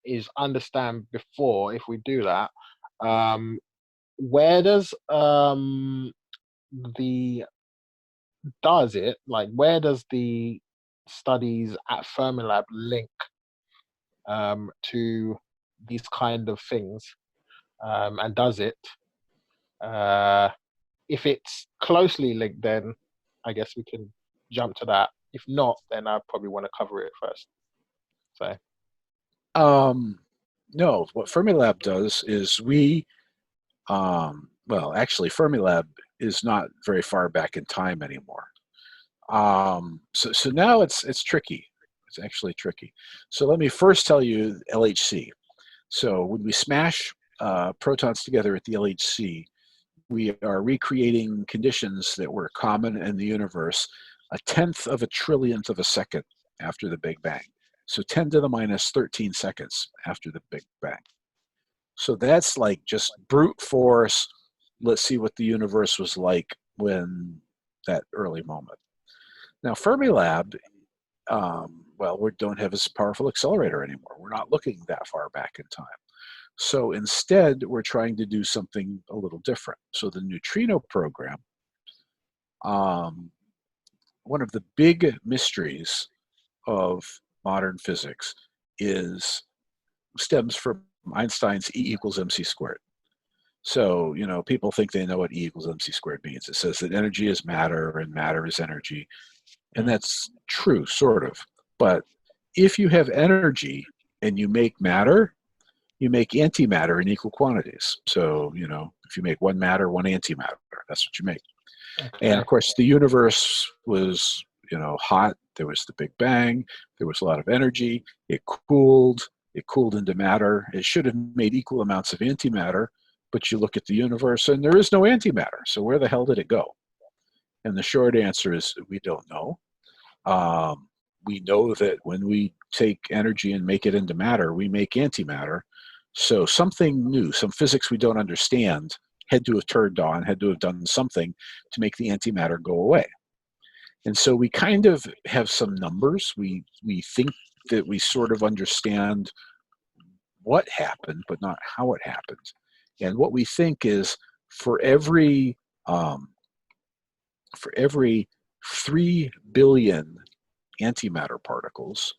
is understand before, if we do that, um, where does the where does the studies at Fermilab link to these kind of things, and does it? Uh, if it's closely linked, then I guess we can jump to that. If not, then I probably want to cover it first. So No, what Fermilab does is well, actually, Fermilab is not very far back in time anymore. So now it's tricky. It's actually tricky. So let me first tell you LHC. So when we smash protons together at the LHC, we are recreating conditions that were common in the universe a tenth of a trillionth of a second after the Big Bang. So 10 to the minus 13 seconds after the Big Bang. So that's like just brute force. Let's see what the universe was like when that early moment. Now, Fermilab, well, we don't have as powerful accelerator anymore. We're not looking that far back in time. So instead, we're trying to do something a little different. So the neutrino program, one of the big mysteries of modern physics stems from Einstein's E equals mc squared. So, you know, people think they know what E equals mc squared means. It says that energy is matter and matter is energy. And that's true, sort of. But if you have energy and you make matter, you make antimatter in equal quantities. So, you know, if you make one matter, one antimatter, that's what you make. And of okay, course, the universe was, you know, hot. There was the Big Bang. There was a lot of energy. It cooled. It cooled into matter. It should have made equal amounts of antimatter, but you look at the universe and there is no antimatter. So where the hell did it go? And the short answer is we don't know. We know that when we take energy and make it into matter, we make antimatter. So something new, some physics we don't understand, had to have turned on, had to have done something to make the antimatter go away. And so we kind of have some numbers. We think that we sort of understand what happened, but not how it happened. And what we think is for every um, 3 billion antimatter particles,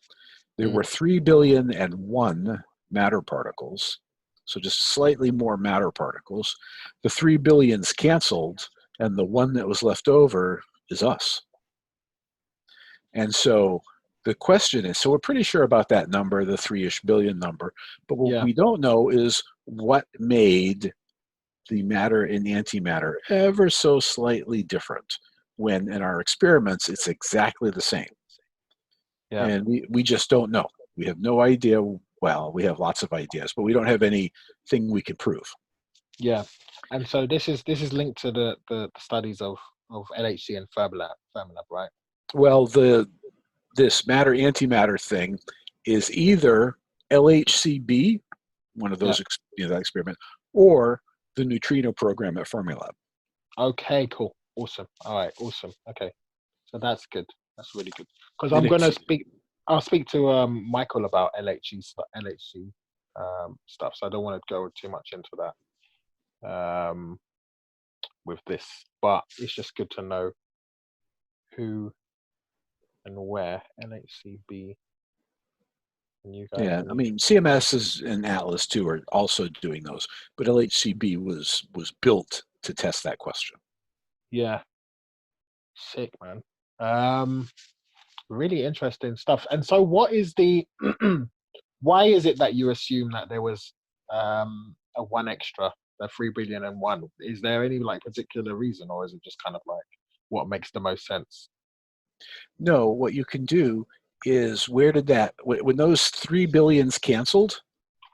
there were 3,000,000,001 matter particles, so just slightly more matter particles. The 3 billions canceled, and the one that was left over is us. And so the question is, so we're pretty sure about that number, the 3-ish billion number, but what yeah, we don't know is what made the matter and antimatter ever so slightly different when in our experiments it's exactly the same. yeah, And we just don't know. We have no idea. Well, we have lots of ideas, but we don't have anything we can prove. yeah. And so this is linked to the studies of LHC and Fermilab, right? Well, this matter antimatter thing is either LHCb, one of Yeah. those that experiment, or the neutrino program at Fermilab. Okay, cool. Awesome. All right, awesome. Okay. So that's good. That's really good. Because And I'm if gonna I'll speak to Michael about LHC stuff. So I don't want to go too much into that with this. But it's just good to know who and where LHCb and you guys yeah, are I neutral. mean CMS is and Atlas too are also doing those, but LHCb was built to test that question. Yeah, sick man. Um, really interesting stuff. And so, what is the why is it that you assume that there was a one extra, the 3,000,000,001? Is there any like particular reason, or is it just kind of like what makes the most sense? No, what you can do is where did that when those 3 billions canceled,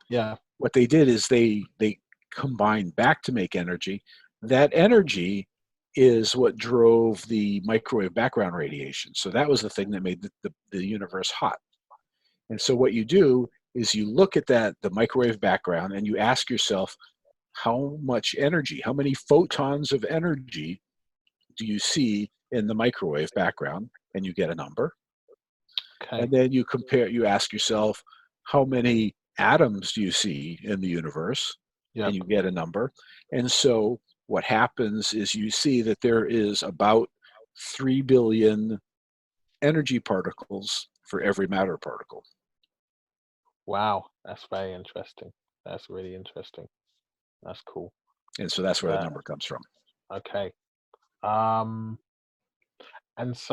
Yeah. what they did is they combined back to make energy. That energy is what drove the microwave background radiation. So that was the thing that made the universe hot. And so what you do is you look at the microwave background, and you ask yourself, how much energy, how many photons of energy do you see in the microwave background? And you get a number. Okay. And then you ask yourself, how many atoms do you see in the universe? Yep. And you get a number. And so what happens is you see that there is about 3 billion energy particles for every matter particle. Wow, that's very interesting. That's really interesting. That's cool. And so that's where the number comes from. Okay. And so